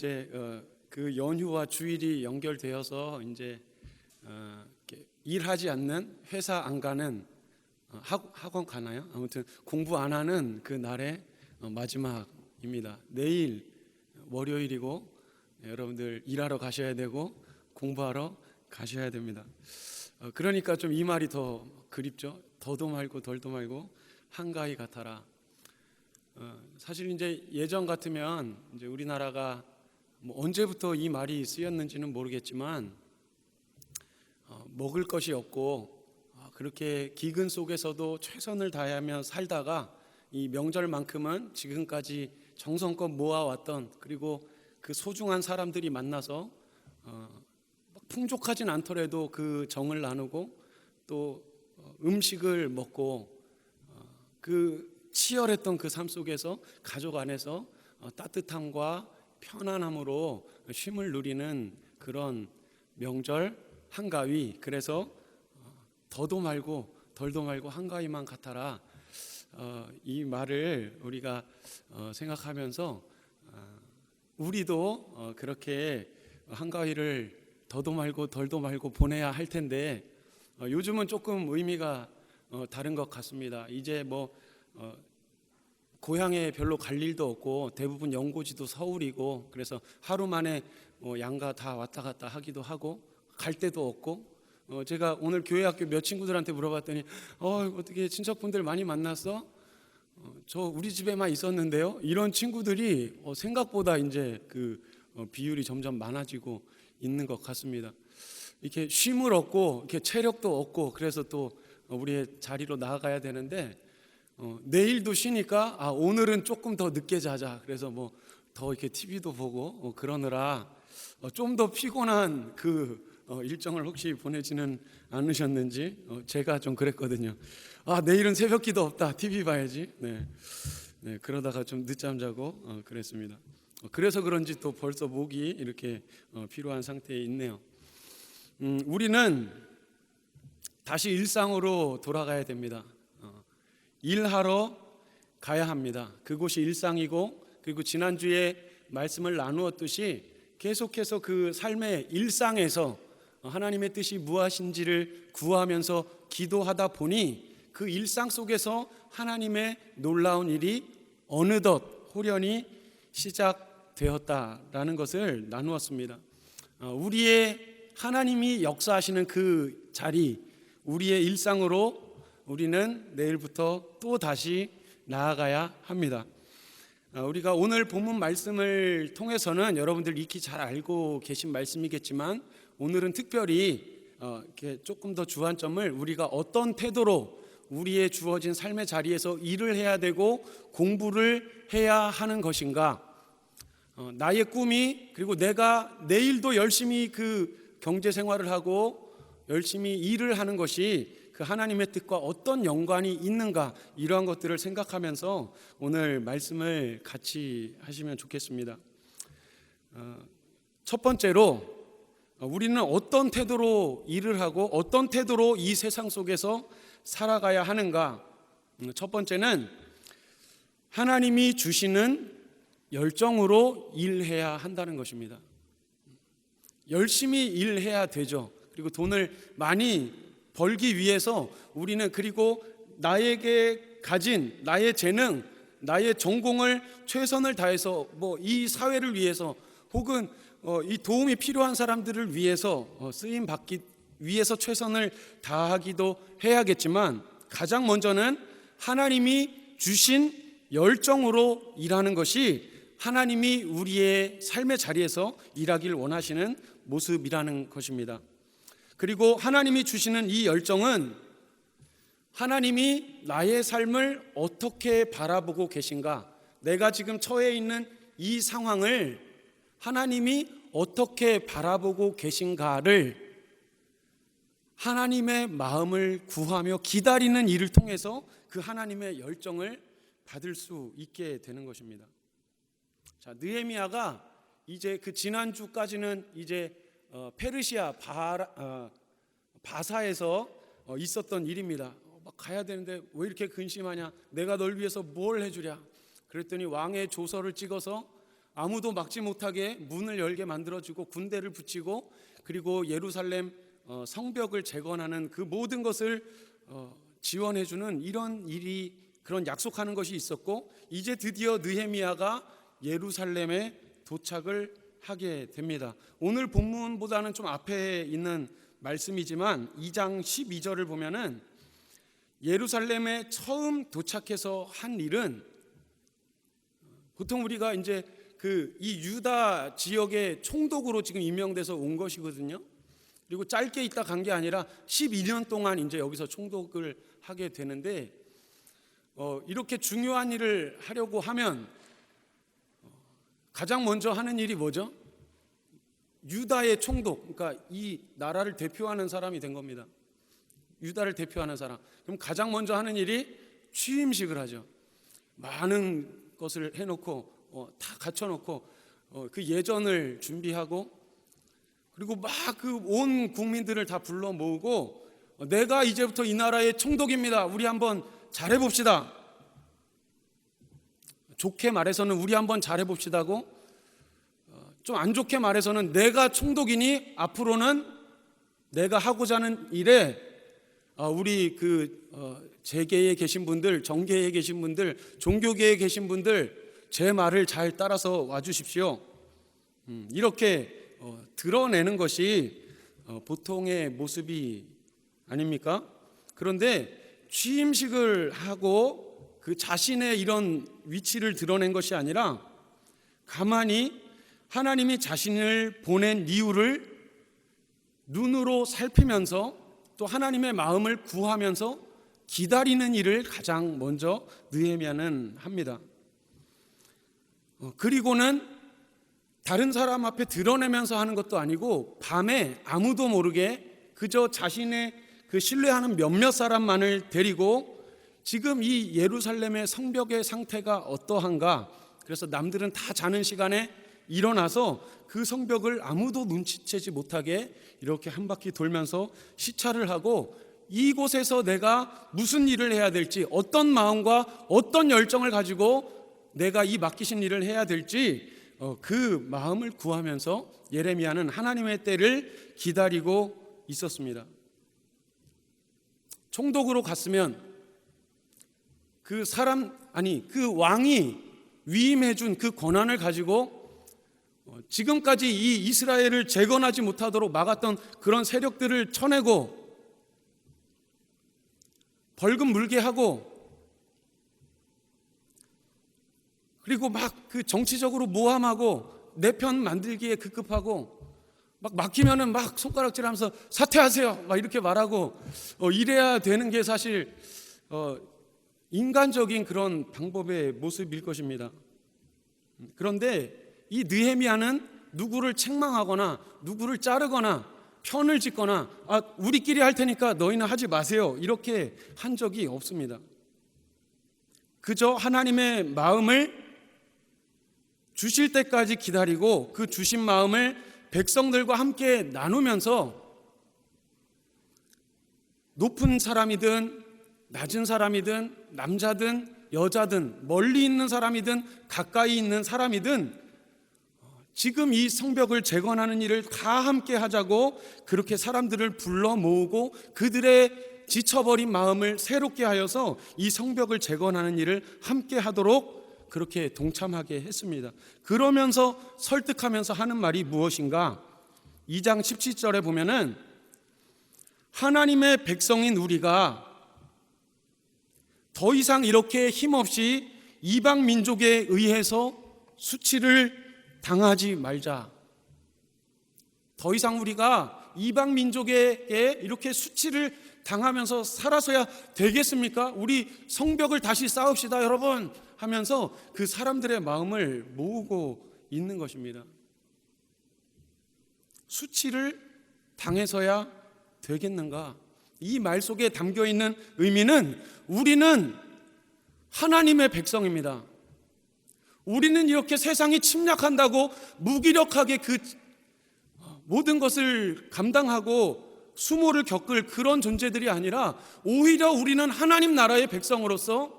이제 그 연휴와 주일이 연결되어서 이제 이렇게 일하지 않는, 회사 안 가는, 학원 가나요? 아무튼 공부 안 하는 그 날의 마지막입니다. 내일 월요일이고 여러분들 일하러 가셔야 되고 공부하러 가셔야 됩니다. 그러니까 좀 이 말이 더 그립죠. 더도 말고 덜도 말고 한가히 같아라. 사실 이제 예전 같으면 이제 우리나라가 뭐 언제부터 이 말이 쓰였는지는 모르겠지만 먹을 것이 없고 그렇게 기근 속에서도 최선을 다하며 살다가 이 명절만큼은 지금까지 정성껏 모아왔던, 그리고 그 소중한 사람들이 만나서 풍족하진 않더라도 그 정을 나누고 또 음식을 먹고 그 치열했던 그 삶 속에서 가족 안에서 따뜻함과 편안함으로 쉼을 누리는 그런 명절 한가위. 그래서 더도 말고 덜도 말고 한가위만 같아라. 이 말을 우리가 생각하면서 우리도 그렇게 한가위를 더도 말고 덜도 말고 보내야 할 텐데 요즘은 조금 의미가 다른 것 같습니다. 이제 뭐 고향에 별로 갈 일도 없고 대부분 연고지도 서울이고, 그래서 하루 만에 양가 다 왔다 갔다 하기도 하고 갈 데도 없고, 제가 오늘 교회 학교 몇 친구들한테 물어봤더니 어떻게 친척분들 많이 만났어? 저 우리 집에만 있었는데요. 이런 친구들이 생각보다 이제 그 비율이 점점 많아지고 있는 것 같습니다. 이렇게 쉼을 얻고 이렇게 체력도 얻고 그래서 또 우리의 자리로 나아가야 되는데 내일도 쉬니까 오늘은 조금 더 늦게 자자. 그래서 뭐 더 이렇게 TV도 보고 그러느라 좀 더 피곤한 그 일정을 혹시 보내지는 않으셨는지. 제가 좀 그랬거든요. 내일은 새벽기도 없다. TV 봐야지. 네, 그러다가 좀 늦잠 자고 그랬습니다. 그래서 그런지 또 벌써 목이 이렇게 피로한 상태에 있네요. 우리는 다시 일상으로 돌아가야 됩니다. 일하러 가야 합니다. 그곳이 일상이고, 그리고 지난주에 말씀을 나누었듯이 계속해서 그 삶의 일상에서 하나님의 뜻이 무엇인지를 구하면서 기도하다 보니 그 일상 속에서 하나님의 놀라운 일이 어느덧 호련히 시작되었다라는 것을 나누었습니다. 우리의 하나님이 역사하시는 그 자리, 우리의 일상으로 우리는 내일부터 또 다시 나아가야 합니다. 우리가 오늘 본문 말씀을 통해서는 여러분들 익히 잘 알고 계신 말씀이겠지만 오늘은 특별히 이렇게 조금 더 주안점을 우리가 어떤 태도로 우리의 주어진 삶의 자리에서 일을 해야 되고 공부를 해야 하는 것인가, 나의 꿈이, 그리고 내가 내일도 열심히 그 경제 생활을 하고 열심히 일을 하는 것이 그 하나님의 뜻과 어떤 연관이 있는가, 이러한 것들을 생각하면서 오늘 말씀을 같이 하시면 좋겠습니다. 첫 번째로 우리는 어떤 태도로 일을 하고 어떤 태도로 이 세상 속에서 살아가야 하는가. 첫 번째는 하나님이 주시는 열정으로 일해야 한다는 것입니다. 열심히 일해야 되죠. 그리고 돈을 많이 벌기 위해서 우리는, 그리고 나에게 가진 나의 재능, 나의 전공을 최선을 다해서 뭐 이 사회를 위해서 혹은 이 도움이 필요한 사람들을 위해서 쓰임 받기 위해서 최선을 다하기도 해야겠지만, 가장 먼저는 하나님이 주신 열정으로 일하는 것이 하나님이 우리의 삶의 자리에서 일하길 원하시는 모습이라는 것입니다. 그리고 하나님이 주시는 이 열정은 하나님이 나의 삶을 어떻게 바라보고 계신가, 내가 지금 처해 있는 이 상황을 하나님이 어떻게 바라보고 계신가를 하나님의 마음을 구하며 기다리는 일을 통해서 그 하나님의 열정을 받을 수 있게 되는 것입니다. 자, 느헤미야가 이제 그 지난주까지는 이제 페르시아 바사에서 있었던 일입니다. 막 가야 되는데 왜 이렇게 근심하냐, 내가 널 위해서 뭘 해주랴. 그랬더니 왕의 조서를 찍어서 아무도 막지 못하게 문을 열게 만들어주고 군대를 붙이고 그리고 예루살렘 성벽을 재건하는 그 모든 것을 지원해주는 이런 일이 그런 약속하는 것이 있었고 이제 드디어 느헤미야가 예루살렘에 도착을 하게 됩니다. 오늘 본문보다는 좀 앞에 있는 말씀이지만 2장 12절을 보면은 예루살렘에 처음 도착해서 한 일은 보통 우리가 이제 이 유다 지역의 총독으로 지금 임명돼서 온 것이거든요. 그리고 짧게 있다 간 게 아니라 12년 동안 이제 여기서 총독을 하게 되는데 이렇게 중요한 일을 하려고 하면 가장 먼저 하는 일이 뭐죠? 유다의 총독, 그러니까 이 나라를 대표하는 사람이 된 겁니다. 유다를 대표하는 사람. 그럼 가장 먼저 하는 일이 취임식을 하죠. 많은 것을 해놓고 다 갖춰놓고 그 예전을 준비하고 그리고 막 그 온 국민들을 다 불러 모으고 내가 이제부터 이 나라의 총독입니다. 우리 한번 잘해봅시다. 좋게 말해서는 우리 한번 잘해봅시다고, 좀 안 좋게 말해서는 내가 총독이니 앞으로는 내가 하고자 하는 일에 우리 재계에 계신 분들, 정계에 계신 분들, 종교계에 계신 분들 제 말을 잘 따라서 와주십시오. 이렇게 드러내는 것이 보통의 모습이 아닙니까? 그런데 취임식을 하고 그 자신의 이런 위치를 드러낸 것이 아니라 가만히 하나님이 자신을 보낸 이유를 눈으로 살피면서 또 하나님의 마음을 구하면서 기다리는 일을 가장 먼저 느헤미야는 합니다. 그리고는 다른 사람 앞에 드러내면서 하는 것도 아니고 밤에 아무도 모르게 그저 자신의 그 신뢰하는 몇몇 사람만을 데리고 지금 이 예루살렘의 성벽의 상태가 어떠한가, 그래서 남들은 다 자는 시간에 일어나서 그 성벽을 아무도 눈치채지 못하게 이렇게 한 바퀴 돌면서 시찰을 하고 이곳에서 내가 무슨 일을 해야 될지, 어떤 마음과 어떤 열정을 가지고 내가 이 맡기신 일을 해야 될지 그 마음을 구하면서 예레미야는 하나님의 때를 기다리고 있었습니다. 총독으로 갔으면 그 왕이 위임해준 그 권한을 가지고 지금까지 이 이스라엘을 재건하지 못하도록 막았던 그런 세력들을 쳐내고 벌금 물게 하고 그리고 막 그 정치적으로 모함하고 내 편 만들기에 급급하고 막 막히면은 막 손가락질하면서 사퇴하세요 막 이렇게 말하고 이래야 되는 게 사실 인간적인 그런 방법의 모습일 것입니다. 그런데 이 느헤미야는 누구를 책망하거나 누구를 자르거나 편을 짓거나 우리끼리 할 테니까 너희는 하지 마세요 이렇게 한 적이 없습니다. 그저 하나님의 마음을 주실 때까지 기다리고 그 주신 마음을 백성들과 함께 나누면서 높은 사람이든 낮은 사람이든 남자든 여자든 멀리 있는 사람이든 가까이 있는 사람이든 지금 이 성벽을 재건하는 일을 다 함께 하자고 그렇게 사람들을 불러 모으고 그들의 지쳐버린 마음을 새롭게 하여서 이 성벽을 재건하는 일을 함께 하도록 그렇게 동참하게 했습니다. 그러면서 설득하면서 하는 말이 무엇인가? 2장 17절에 보면은 하나님의 백성인 우리가 더 이상 이렇게 힘없이 이방 민족에 의해서 수치를 당하지 말자. 더 이상 우리가 이방 민족에게 이렇게 수치를 당하면서 살아서야 되겠습니까? 우리 성벽을 다시 쌓읍시다 여러분 하면서 그 사람들의 마음을 모으고 있는 것입니다. 수치를 당해서야 되겠는가? 이 말 속에 담겨 있는 의미는 우리는 하나님의 백성입니다. 우리는 이렇게 세상이 침략한다고 무기력하게 그 모든 것을 감당하고 수모를 겪을 그런 존재들이 아니라 오히려 우리는 하나님 나라의 백성으로서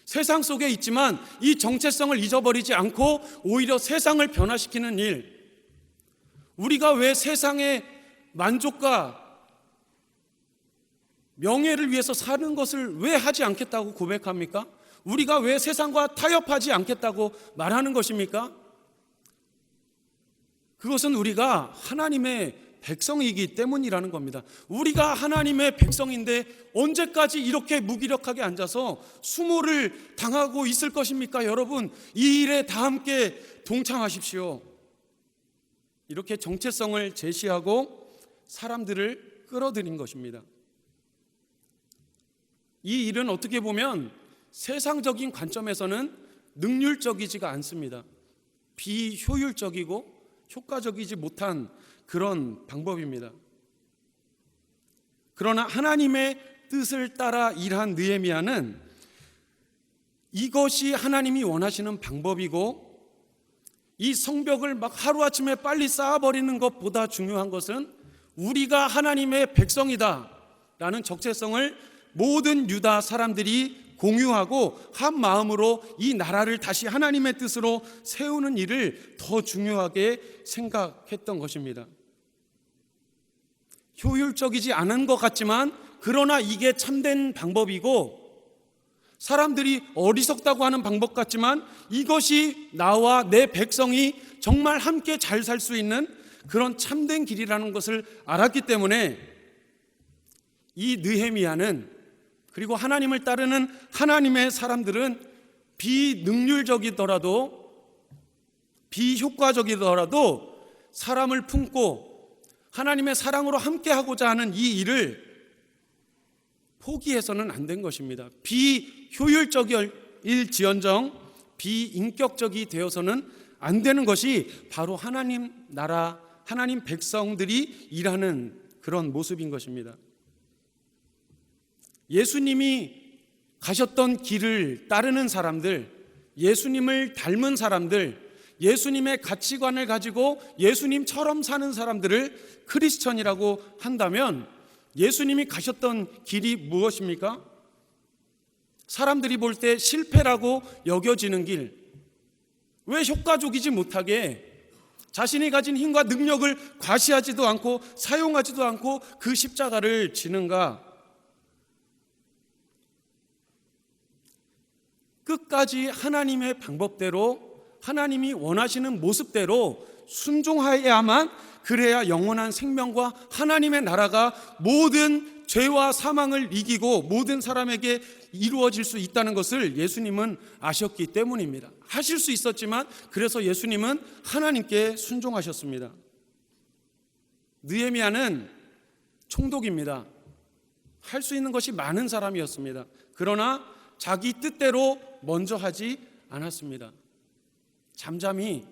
세상 속에 있지만 이 정체성을 잊어버리지 않고 오히려 세상을 변화시키는 일. 우리가 왜 세상의 만족과 명예를 위해서 사는 것을 왜 하지 않겠다고 고백합니까? 우리가 왜 세상과 타협하지 않겠다고 말하는 것입니까? 그것은 우리가 하나님의 백성이기 때문이라는 겁니다. 우리가 하나님의 백성인데 언제까지 이렇게 무기력하게 앉아서 수모를 당하고 있을 것입니까? 여러분, 이 일에 다 함께 동참하십시오. 이렇게 정체성을 제시하고 사람들을 끌어들인 것입니다. 이 일은 어떻게 보면 세상적인 관점에서는 능률적이지가 않습니다. 비효율적이고 효과적이지 못한 그런 방법입니다. 그러나 하나님의 뜻을 따라 일한 느헤미야는 이것이 하나님이 원하시는 방법이고, 이 성벽을 막 하루아침에 빨리 쌓아버리는 것보다 중요한 것은 우리가 하나님의 백성이다 라는 정체성을 모든 유다 사람들이 공유하고 한 마음으로 이 나라를 다시 하나님의 뜻으로 세우는 일을 더 중요하게 생각했던 것입니다. 효율적이지 않은 것 같지만, 그러나 이게 참된 방법이고, 사람들이 어리석다고 하는 방법 같지만 이것이 나와 내 백성이 정말 함께 잘 살 수 있는 그런 참된 길이라는 것을 알았기 때문에 이 느헤미야는, 그리고 하나님을 따르는 하나님의 사람들은 비능률적이더라도 비효과적이더라도 사람을 품고 하나님의 사랑으로 함께하고자 하는 이 일을 포기해서는 안 된 것입니다. 비효율적일지언정 비인격적이 되어서는 안 되는 것이 바로 하나님 나라, 하나님 백성들이 일하는 그런 모습인 것입니다. 예수님이 가셨던 길을 따르는 사람들, 예수님을 닮은 사람들, 예수님의 가치관을 가지고 예수님처럼 사는 사람들을 크리스천이라고 한다면, 예수님이 가셨던 길이 무엇입니까? 사람들이 볼 때 실패라고 여겨지는 길, 왜 효과적이지 못하게 자신이 가진 힘과 능력을 과시하지도 않고 사용하지도 않고 그 십자가를 지는가? 끝까지 하나님의 방법대로, 하나님이 원하시는 모습대로 순종해야만, 그래야 영원한 생명과 하나님의 나라가 모든 죄와 사망을 이기고 모든 사람에게 이루어질 수 있다는 것을 예수님은 아셨기 때문입니다. 하실 수 있었지만 그래서 예수님은 하나님께 순종하셨습니다. 느헤미야는 총독입니다. 할 수 있는 것이 많은 사람이었습니다. 그러나 자기 뜻대로 먼저 하지 않았습니다. 잠잠히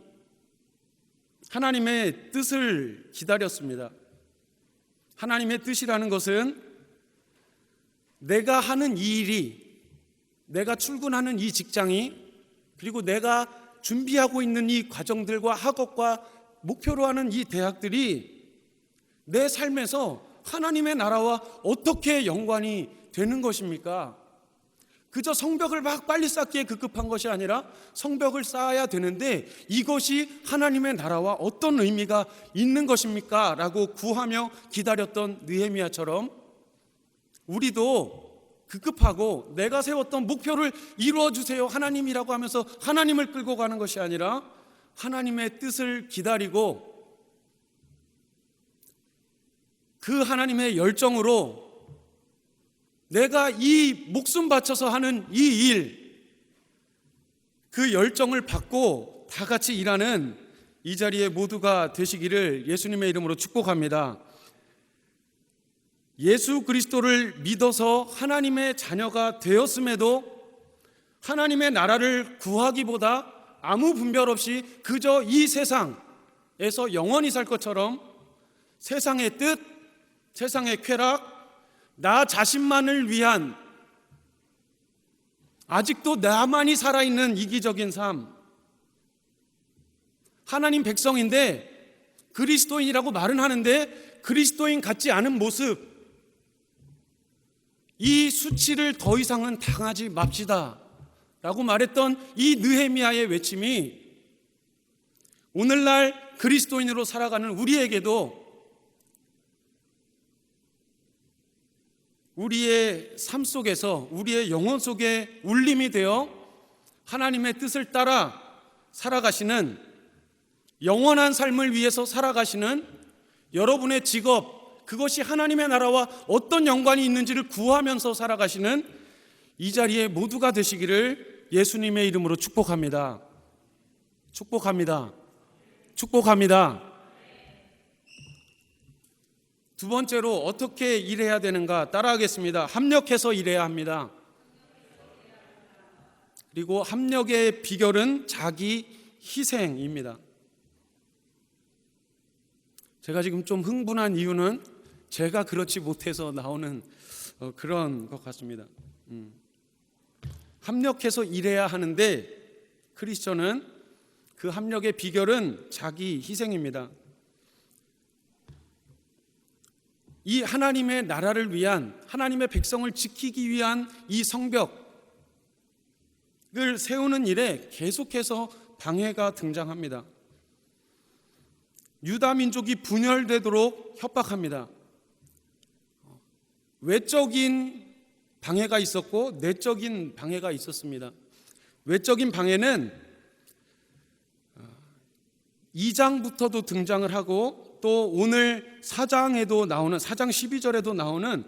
하나님의 뜻을 기다렸습니다. 하나님의 뜻이라는 것은 내가 하는 이 일이, 내가 출근하는 이 직장이, 그리고 내가 준비하고 있는 이 과정들과 학업과 목표로 하는 이 대학들이 내 삶에서 하나님의 나라와 어떻게 연관이 되는 것입니까? 그저 성벽을 막 빨리 쌓기에 급급한 것이 아니라 성벽을 쌓아야 되는데 이것이 하나님의 나라와 어떤 의미가 있는 것입니까? 라고 구하며 기다렸던 느헤미야처럼 우리도 급급하고 내가 세웠던 목표를 이루어주세요 하나님이라고 하면서 하나님을 끌고 가는 것이 아니라 하나님의 뜻을 기다리고 그 하나님의 열정으로 내가 이 목숨 바쳐서 하는 이 일, 그 열정을 받고 다 같이 일하는 이 자리에 모두가 되시기를 예수님의 이름으로 축복합니다. 예수 그리스도를 믿어서 하나님의 자녀가 되었음에도 하나님의 나라를 구하기보다 아무 분별 없이 그저 이 세상에서 영원히 살 것처럼 세상의 뜻, 세상의 쾌락, 나 자신만을 위한 아직도 나만이 살아있는 이기적인 삶, 하나님 백성인데 그리스도인이라고 말은 하는데 그리스도인 같지 않은 모습, 이 수치를 더 이상은 당하지 맙시다 라고 말했던 이 느헤미야의 외침이 오늘날 그리스도인으로 살아가는 우리에게도 우리의 삶 속에서, 우리의 영혼 속에 울림이 되어 하나님의 뜻을 따라 살아가시는, 영원한 삶을 위해서 살아가시는 여러분의 직업, 그것이 하나님의 나라와 어떤 연관이 있는지를 구하면서 살아가시는 이 자리에 모두가 되시기를 예수님의 이름으로 축복합니다. 축복합니다. 축복합니다. 두 번째로 어떻게 일해야 되는가 따라하겠습니다. 합력해서 일해야 합니다. 그리고 합력의 비결은 자기 희생입니다. 제가 지금 좀 흥분한 이유는 제가 그렇지 못해서 나오는 그런 것 같습니다. 합력해서 일해야 하는데 크리스천은 그 합력의 비결은 자기 희생입니다. 이 하나님의 나라를 위한, 하나님의 백성을 지키기 위한 이 성벽을 세우는 일에 계속해서 방해가 등장합니다. 유다 민족이 분열되도록 협박합니다. 외적인 방해가 있었고 내적인 방해가 있었습니다. 외적인 방해는 2장부터도 등장을 하고 또 오늘 4장에도 나오는, 4장 12절에도 나오는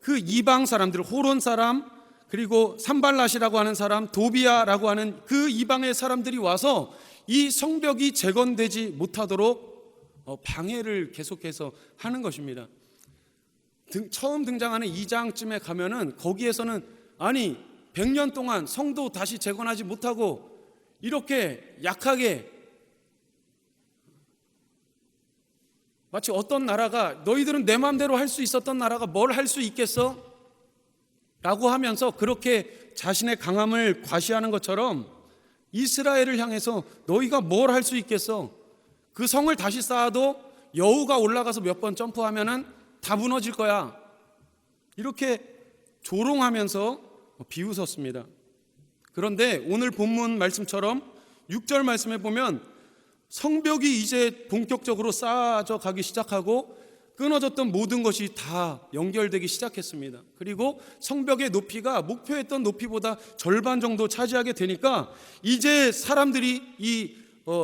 그 이방 사람들, 호론 사람, 그리고 산발랏이라고 하는 사람, 도비아라고 하는 그 이방의 사람들이 와서 이 성벽이 재건되지 못하도록 방해를 계속해서 하는 것입니다. 처음 등장하는 2장쯤에 가면은 거기에서는 아니 100년 동안 성도 다시 재건하지 못하고 이렇게 약하게, 마치 어떤 나라가 너희들은 내 마음대로 할 수 있었던 나라가 뭘 할 수 있겠어? 라고 하면서 그렇게 자신의 강함을 과시하는 것처럼 이스라엘을 향해서 너희가 뭘 할 수 있겠어? 그 성을 다시 쌓아도 여우가 올라가서 몇 번 점프하면은 다 무너질 거야. 이렇게 조롱하면서 비웃었습니다. 그런데 오늘 본문 말씀처럼 6절 말씀에 보면 성벽이 이제 본격적으로 쌓아져 가기 시작하고 끊어졌던 모든 것이 다 연결되기 시작했습니다. 그리고 성벽의 높이가 목표했던 높이보다 절반 정도 차지하게 되니까 이제 사람들이 이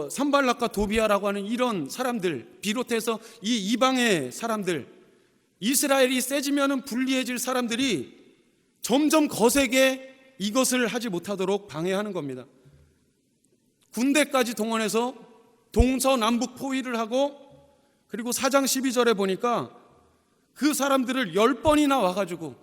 산발락과 도비아라고 하는 이런 사람들 비롯해서 이 이방의 사람들, 이스라엘이 세지면은 불리해질 사람들이 점점 거세게 이것을 하지 못하도록 방해하는 겁니다. 군대까지 동원해서 동서남북 포위를 하고, 그리고 4장 12절에 보니까 그 사람들을 10번이나 와가지고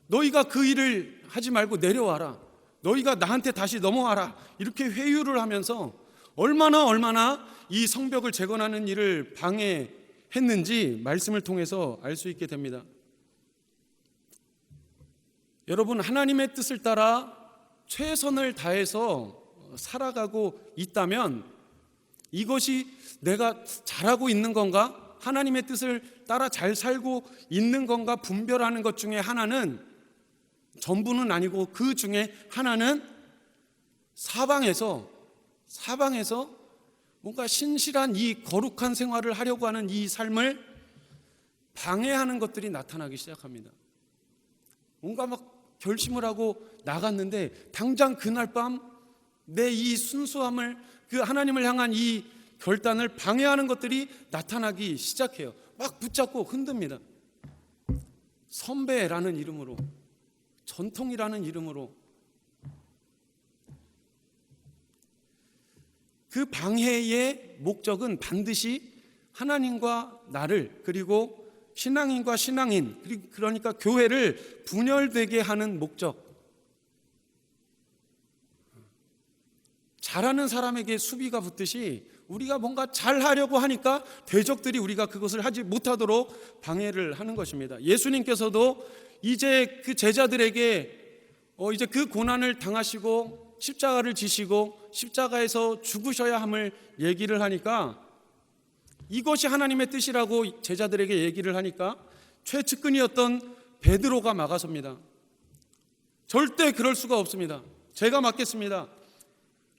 너희가 그 일을 하지 말고 내려와라, 너희가 나한테 다시 넘어와라, 이렇게 회유를 하면서 얼마나 이 성벽을 재건하는 일을 방해했는지 말씀을 통해서 알 수 있게 됩니다. 여러분, 하나님의 뜻을 따라 최선을 다해서 살아가고 있다면 이것이 내가 잘하고 있는 건가? 하나님의 뜻을 따라 잘 살고 있는 건가? 분별하는 것 중에 하나는, 전부는 아니고 그 중에 하나는 사방에서 뭔가 신실한 이 거룩한 생활을 하려고 하는 이 삶을 방해하는 것들이 나타나기 시작합니다. 뭔가 막 결심을 하고 나갔는데 당장 그날 밤 내 이 순수함을, 그 하나님을 향한 이 결단을 방해하는 것들이 나타나기 시작해요. 막 붙잡고 흔듭니다. 선배라는 이름으로, 전통이라는 이름으로. 그 방해의 목적은 반드시 하나님과 나를, 그리고 신앙인과 신앙인, 그러니까 교회를 분열되게 하는 목적. 잘하는 사람에게 수비가 붙듯이 우리가 뭔가 잘하려고 하니까 대적들이 우리가 그것을 하지 못하도록 방해를 하는 것입니다. 예수님께서도 이제 그 제자들에게 이제 그 고난을 당하시고 십자가를 지시고 십자가에서 죽으셔야 함을 얘기를 하니까, 이것이 하나님의 뜻이라고 제자들에게 얘기를 하니까 최측근이었던 베드로가 막아섭니다. 절대 그럴 수가 없습니다. 제가 맡겠습니다.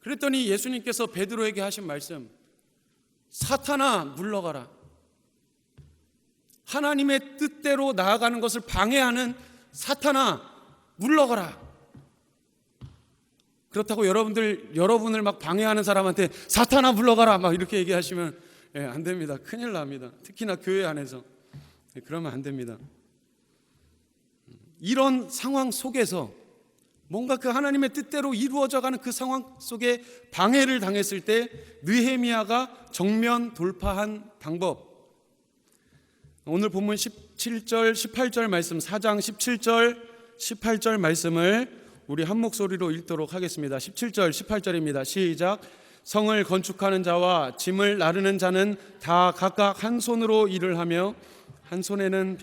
그랬더니 예수님께서 베드로에게 하신 말씀, 사탄아 물러가라. 하나님의 뜻대로 나아가는 것을 방해하는 사탄아 물러가라. 그렇다고 여러분을 막 방해하는 사람한테 사탄아 물러가라 막 이렇게 얘기하시면 안 됩니다. 큰일 납니다. 특히나 교회 안에서 그러면 안 됩니다. 이런 상황 속에서 뭔가 그 하나님의 뜻대로 이루어져가는 그 상황 속에 방해를 당했을 때 느헤미야가 정면 돌파한 방법, 오늘 본문 17절 18절 말씀, 4장 17절 18절 말씀을 우리 한 목소리로 읽도록 하겠습니다. 17절 18절입니다. 시작. 성을 건축하는 자와 짐을 나르는 자는 다 각각 한 손으로 일을 하며 한 손에는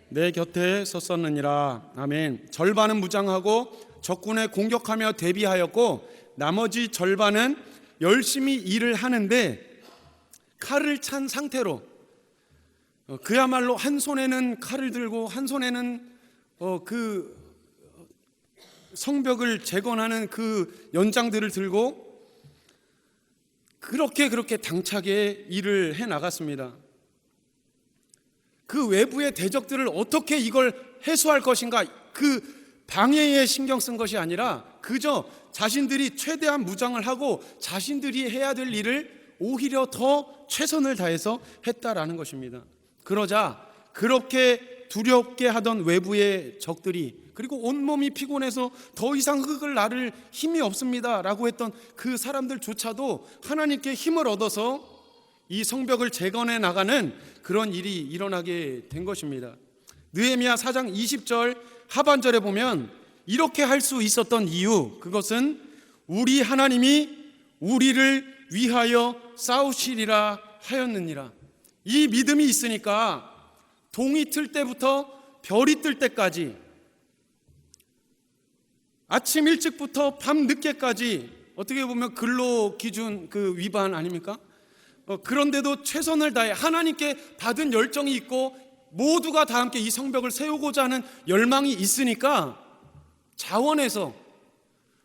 내 곁에 섰었느니라. 아멘. 절반은 무장하고 적군에 공격하며 대비하였고 나머지 절반은 열심히 일을 하는데 칼을 찬 상태로, 그야말로 한 손에는 칼을 들고 한 손에는 그 성벽을 재건하는 그 연장들을 들고 그렇게 당차게 일을 해 나갔습니다. 그 외부의 대적들을 어떻게 이걸 해소할 것인가, 그 방해에 신경 쓴 것이 아니라 그저 자신들이 최대한 무장을 하고 자신들이 해야 될 일을 오히려 더 최선을 다해서 했다라는 것입니다. 그러자 그렇게 두렵게 하던 외부의 적들이, 그리고 온몸이 피곤해서 더 이상 흙을 나를 힘이 없습니다 라고 했던 그 사람들조차도 하나님께 힘을 얻어서 이 성벽을 재건해 나가는 그런 일이 일어나게 된 것입니다. 느헤미야 4장 20절 하반절에 보면 이렇게 할 수 있었던 이유, 그것은 우리 하나님이 우리를 위하여 싸우시리라 하였느니라. 이 믿음이 있으니까 동이 틀 때부터 별이 뜰 때까지, 아침 일찍부터 밤 늦게까지, 어떻게 보면 근로기준 그 위반 아닙니까? 그런데도 최선을 다해 하나님께 받은 열정이 있고 모두가 다 함께 이 성벽을 세우고자 하는 열망이 있으니까 자원해서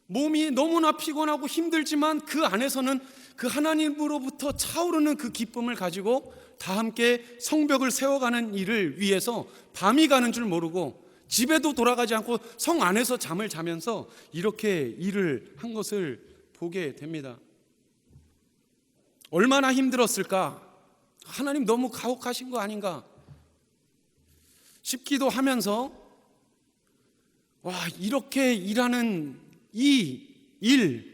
몸이 너무나 피곤하고 힘들지만 그 안에서는 그 하나님으로부터 차오르는 그 기쁨을 가지고 다 함께 성벽을 세워가는 일을 위해서 밤이 가는 줄 모르고 집에도 돌아가지 않고 성 안에서 잠을 자면서 이렇게 일을 한 것을 보게 됩니다. 얼마나 힘들었을까? 하나님 너무 가혹하신 거 아닌가 싶기도 하면서, 와, 이렇게 일하는 이 일,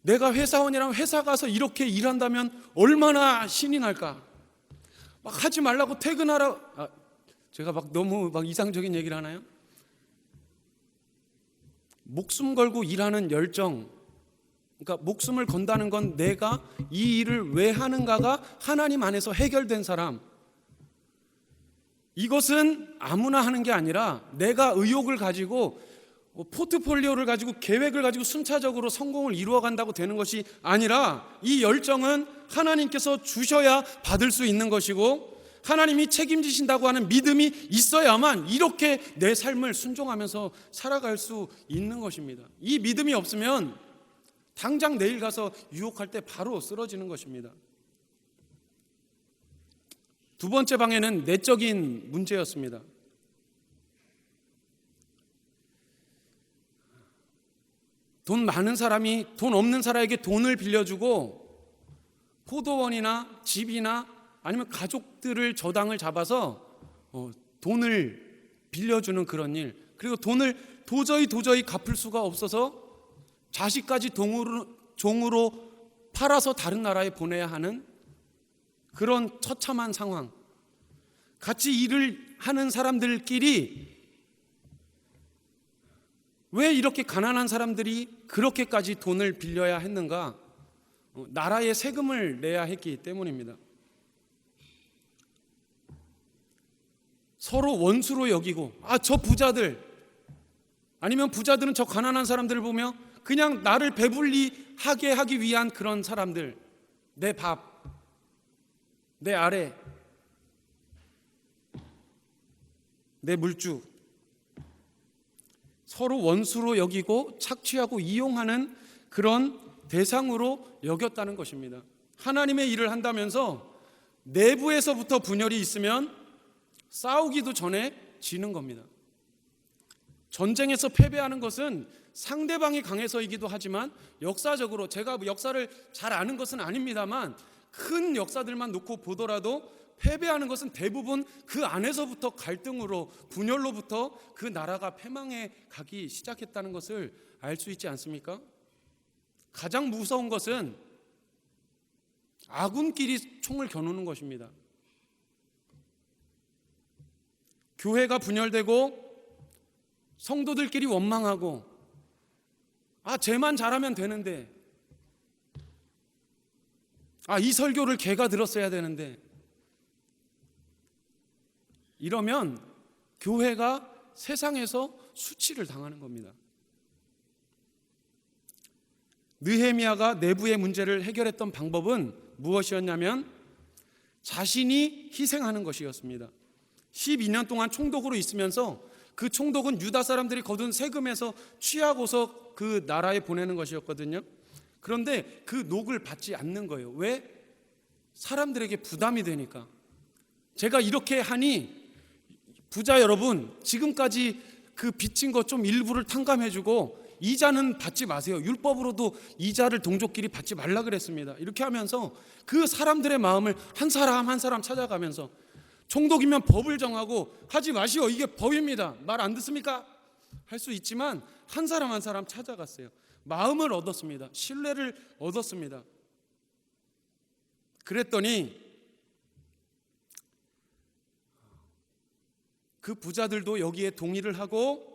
내가 회사원이랑 회사 가서 이렇게 일한다면 얼마나 신이 날까? 막 하지 말라고 퇴근하라. 제가 너무 이상적인 얘기를 하나요? 목숨 걸고 일하는 열정, 그러니까 목숨을 건다는 건 내가 이 일을 왜 하는가가 하나님 안에서 해결된 사람, 이것은 아무나 하는 게 아니라 내가 의욕을 가지고 포트폴리오를 가지고 계획을 가지고 순차적으로 성공을 이루어간다고 되는 것이 아니라 이 열정은 하나님께서 주셔야 받을 수 있는 것이고 하나님이 책임지신다고 하는 믿음이 있어야만 이렇게 내 삶을 순종하면서 살아갈 수 있는 것입니다. 이 믿음이 없으면 당장 내일 가서 유혹할 때 바로 쓰러지는 것입니다. 두 번째 방해는 내적인 문제였습니다. 돈 많은 사람이 돈 없는 사람에게 돈을 빌려주고 포도원이나 집이나 아니면 가족들을 저당을 잡아서 돈을 빌려주는 그런 일, 그리고 돈을 도저히 갚을 수가 없어서 자식까지 종으로 팔아서 다른 나라에 보내야 하는 그런 처참한 상황. 같이 일을 하는 사람들끼리 왜 이렇게 가난한 사람들이 그렇게까지 돈을 빌려야 했는가? 나라에 세금을 내야 했기 때문입니다. 서로 원수로 여기고, 저 부자들, 아니면 부자들은 저 가난한 사람들을 보며 그냥 나를 배불리 하게 하기 위한 그런 사람들, 내 밥, 내 아래, 내 물주, 서로 원수로 여기고 착취하고 이용하는 그런 대상으로 여겼다는 것입니다. 하나님의 일을 한다면서 내부에서부터 분열이 있으면 싸우기도 전에 지는 겁니다. 전쟁에서 패배하는 것은 상대방이 강해서이기도 하지만 역사적으로, 제가 역사를 잘 아는 것은 아닙니다만 큰 역사들만 놓고 보더라도 패배하는 것은 대부분 그 안에서부터 갈등으로, 분열로부터 그 나라가 패망해 가기 시작했다는 것을 알 수 있지 않습니까? 가장 무서운 것은 아군끼리 총을 겨누는 것입니다. 교회가 분열되고 성도들끼리 원망하고, 쟤만 잘하면 되는데, 이 설교를 걔가 들었어야 되는데, 이러면 교회가 세상에서 수치를 당하는 겁니다. 느헤미야가 내부의 문제를 해결했던 방법은 무엇이었냐면 자신이 희생하는 것이었습니다. 12년 동안 총독으로 있으면서 그 총독은 유다 사람들이 거둔 세금에서 취하고서 그 나라에 보내는 것이었거든요. 그런데 그 녹을 받지 않는 거예요. 왜? 사람들에게 부담이 되니까. 제가 이렇게 하니 부자 여러분, 지금까지 그 빚진 것 좀 일부를 탕감해주고 이자는 받지 마세요. 율법으로도 이자를 동족끼리 받지 말라 그랬습니다. 이렇게 하면서 그 사람들의 마음을 한 사람 한 사람 찾아가면서, 총독이면 법을 정하고 하지 마시오, 이게 법입니다, 말 안 듣습니까? 할 수 있지만 한 사람 한 사람 찾아갔어요. 마음을 얻었습니다. 신뢰를 얻었습니다. 그랬더니 그 부자들도 여기에 동의를 하고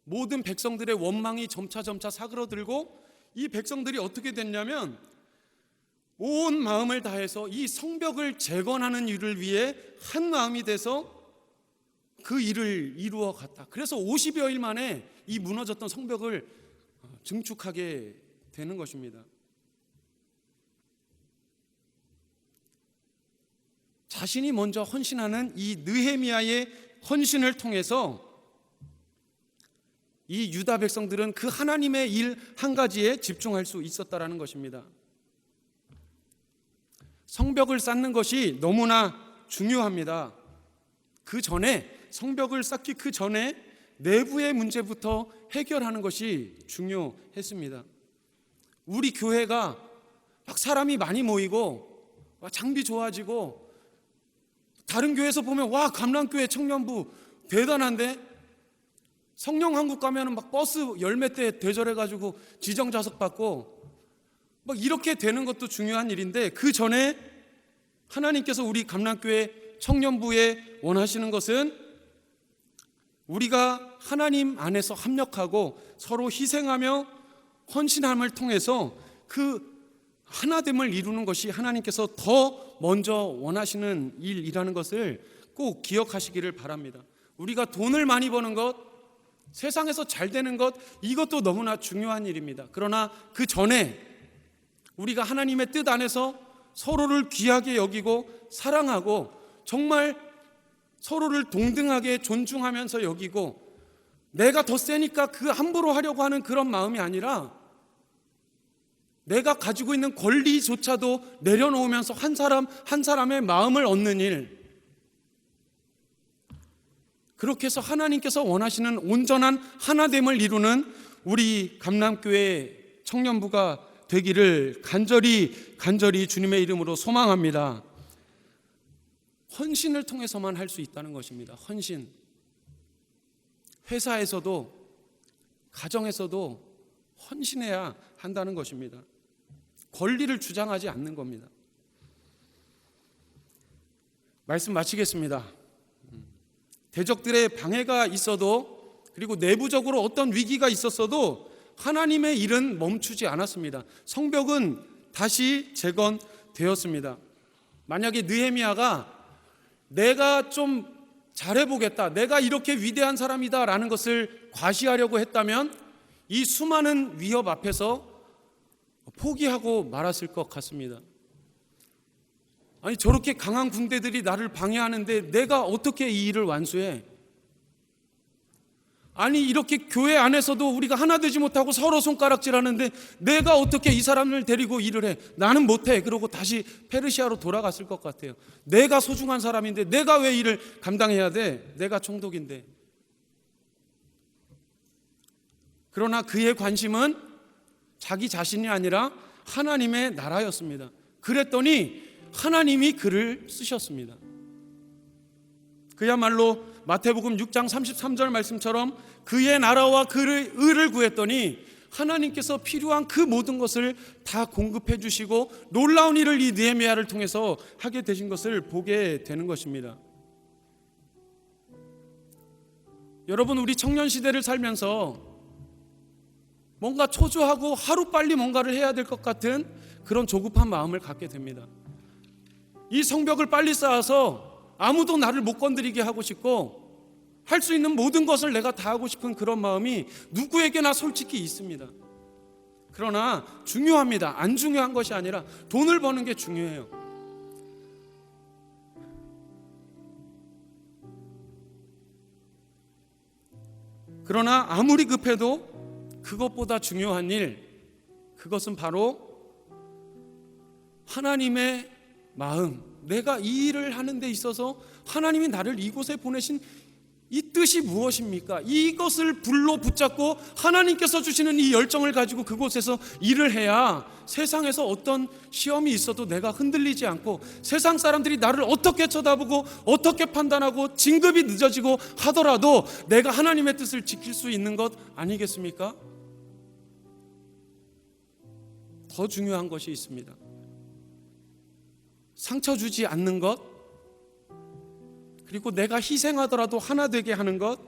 모든 백성들의 원망이 점차 사그러들고, 이 백성들이 어떻게 됐냐면 온 마음을 다해서 이 성벽을 재건하는 일을 위해 한 마음이 돼서 그 일을 이루어 갔다. 그래서 50여 일 만에 이 무너졌던 성벽을 증축하게 되는 것입니다. 자신이 먼저 헌신하는 이 느헤미야의 헌신을 통해서 이 유다 백성들은 그 하나님의 일 한 가지에 집중할 수 있었다라는 것입니다. 성벽을 쌓는 것이 너무나 중요합니다. 그 전에, 성벽을 쌓기 그 전에 내부의 문제부터 해결하는 것이 중요했습니다. 우리 교회가 막 사람이 많이 모이고 장비 좋아지고, 다른 교회에서 보면 와, 감람교회 청년부 대단한데, 성령 한국 가면은 막 버스 열몇 대 대절해가지고 지정좌석 받고 막 이렇게 되는 것도 중요한 일인데, 그 전에 하나님께서 우리 감람교회 청년부에 원하시는 것은 우리가 하나님 안에서 합력하고 서로 희생하며 헌신함을 통해서 그 하나됨을 이루는 것이 하나님께서 더 먼저 원하시는 일이라는 것을 꼭 기억하시기를 바랍니다. 우리가 돈을 많이 버는 것, 세상에서 잘 되는 것, 이것도 너무나 중요한 일입니다. 그러나 그 전에 우리가 하나님의 뜻 안에서 서로를 귀하게 여기고 사랑하고 정말 서로를 동등하게 존중하면서 여기고, 내가 더 세니까 그 함부로 하려고 하는 그런 마음이 아니라 내가 가지고 있는 권리조차도 내려놓으면서 한 사람 한 사람의 마음을 얻는 일, 그렇게 해서 하나님께서 원하시는 온전한 하나됨을 이루는 우리 감람교회 청년부가 되기를 간절히 주님의 이름으로 소망합니다. 헌신을 통해서만 할 수 있다는 것입니다. 헌신. 회사에서도 가정에서도 헌신해야 한다는 것입니다. 권리를 주장하지 않는 겁니다. 말씀 마치겠습니다. 대적들의 방해가 있어도, 그리고 내부적으로 어떤 위기가 있었어도 하나님의 일은 멈추지 않았습니다. 성벽은 다시 재건되었습니다. 만약에 느헤미야가 내가 좀 잘해보겠다, 내가 이렇게 위대한 사람이다 라는 것을 과시하려고 했다면 이 수많은 위협 앞에서 포기하고 말았을 것 같습니다. 아니 저렇게 강한 군대들이 나를 방해하는데 내가 어떻게 이 일을 완수해? 아니 이렇게 교회 안에서도 우리가 하나 되지 못하고 서로 손가락질하는데 내가 어떻게 이 사람을 데리고 일을 해? 나는 못해. 그러고 다시 페르시아로 돌아갔을 것 같아요. 내가 소중한 사람인데 내가 왜 일을 감당해야 돼? 내가 총독인데. 그러나 그의 관심은 자기 자신이 아니라 하나님의 나라였습니다. 그랬더니 하나님이 그를 쓰셨습니다. 그야말로 마태복음 6장 33절 말씀처럼 그의 나라와 그의 의를 구했더니 하나님께서 필요한 그 모든 것을 다 공급해 주시고 놀라운 일을 이 느헤미야를 통해서 하게 되신 것을 보게 되는 것입니다. 여러분, 우리 청년 시대를 살면서 뭔가 초조하고 하루빨리 뭔가를 해야 될 것 같은 그런 조급한 마음을 갖게 됩니다. 이 성벽을 빨리 쌓아서 아무도 나를 못 건드리게 하고 싶고 할 수 있는 모든 것을 내가 다 하고 싶은 그런 마음이 누구에게나 솔직히 있습니다. 그러나 중요합니다. 안 중요한 것이 아니라 돈을 버는 게 중요해요. 그러나 아무리 급해도 그것보다 중요한 일, 그것은 바로 하나님의 마음, 내가 이 일을 하는 데 있어서 하나님이 나를 이곳에 보내신 이 뜻이 무엇입니까? 이것을 불로 붙잡고 하나님께서 주시는 이 열정을 가지고 그곳에서 일을 해야 세상에서 어떤 시험이 있어도 내가 흔들리지 않고 세상 사람들이 나를 어떻게 쳐다보고 어떻게 판단하고 진급이 늦어지고 하더라도 내가 하나님의 뜻을 지킬 수 있는 것 아니겠습니까? 더 중요한 것이 있습니다. 상처 주지 않는 것, 그리고 내가 희생하더라도 하나 되게 하는 것,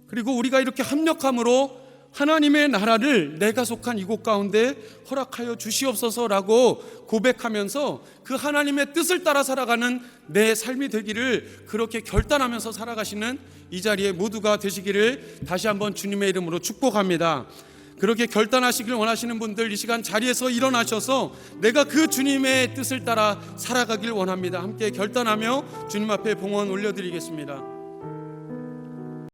그리고 우리가 이렇게 합력함으로 하나님의 나라를 내가 속한 이곳 가운데 허락하여 주시옵소서라고 고백하면서 그 하나님의 뜻을 따라 살아가는 내 삶이 되기를 그렇게 결단하면서 살아가시는 이 자리에 모두가 되시기를 다시 한번 주님의 이름으로 축복합니다. 그렇게 결단하시길 원하시는 분들, 이 시간 자리에서 일어나셔서 내가 그 주님의 뜻을 따라 살아가길 원합니다. 함께 결단하며 주님 앞에 봉헌 올려드리겠습니다.